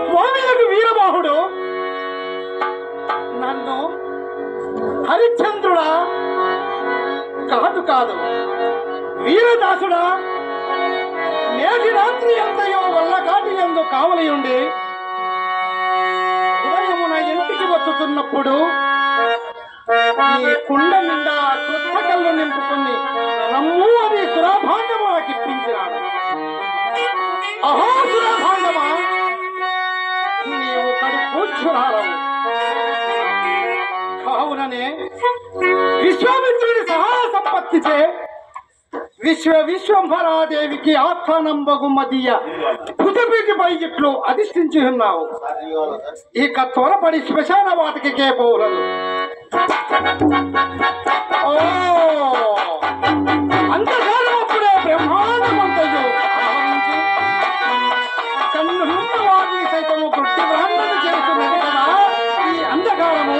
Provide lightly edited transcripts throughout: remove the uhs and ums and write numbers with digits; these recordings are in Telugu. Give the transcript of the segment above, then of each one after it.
స్వామిలకు వీరబాహుడు నన్ను హరిశ్చంద్రుడా కాదు కాదు వీరదాసుడా నేటి రాత్రి ఎంతయో వల్లకాటి ఎందు కావలి ఉండి ఉదయమున ఇంటికి వచ్చుతున్నప్పుడు ఈ కుండ నిండా కొత్త కళ్ళు నింపుకొని రమ్ము అని సురాభాండము నాకు ఇప్పించినాడు. అహో సురాభాండమా, నీవు కడు పూజ్యురాలవు కావుననే విశ్వామిత్రుడి సహాయ సంపత్తిచే విశ్వంభరాదేవికి ఆస్థానంబగు మదీయ భుజపీటిపై ఇట్లు అధిష్ఠించి ఉన్నావు. ఇక త్వరపడి శ్మశాన వాటికే పోరదు. ఓ అంతకాలం అప్పుడే బ్రహ్మాండమంతయు ఆవరించి కన్నున్న వారిని సైతము గుర్తి బ్రాహ్మణ చేస్తున్నది కదా ఈ అంధకారము.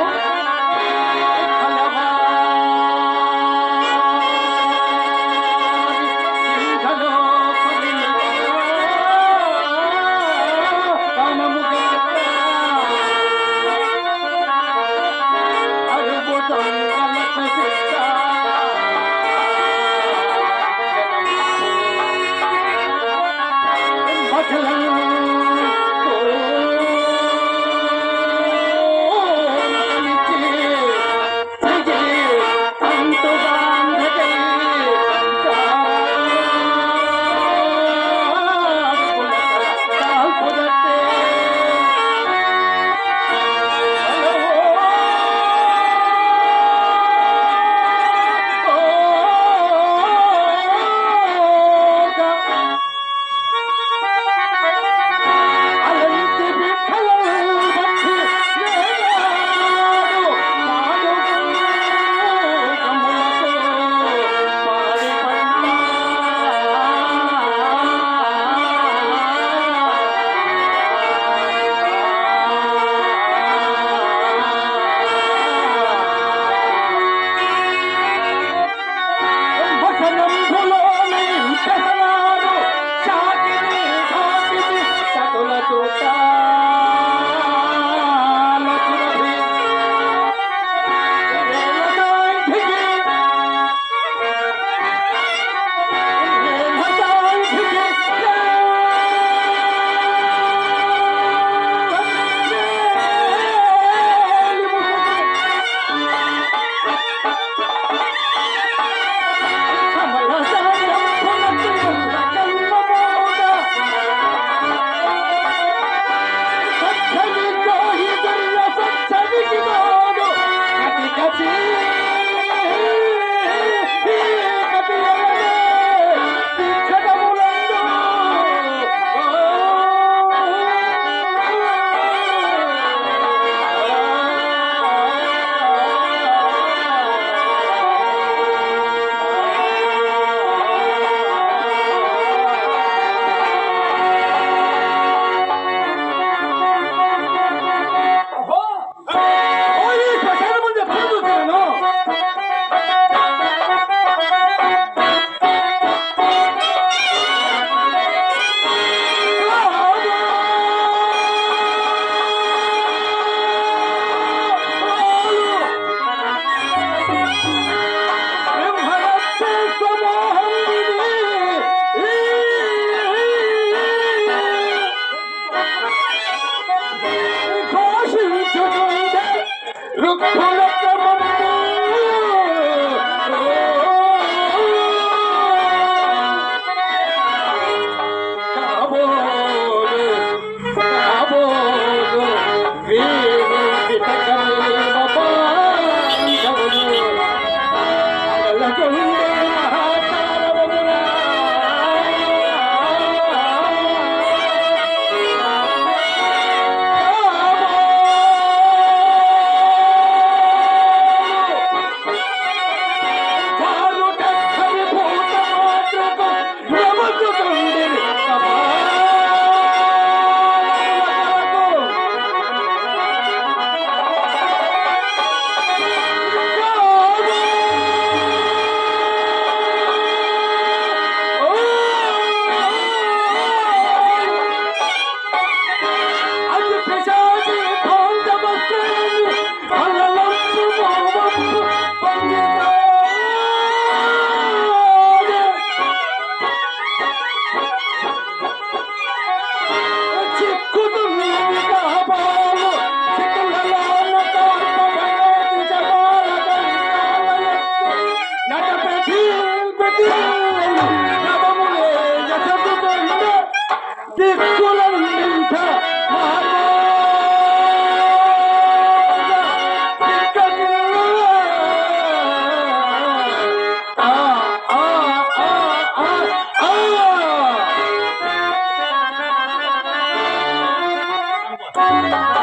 ఆ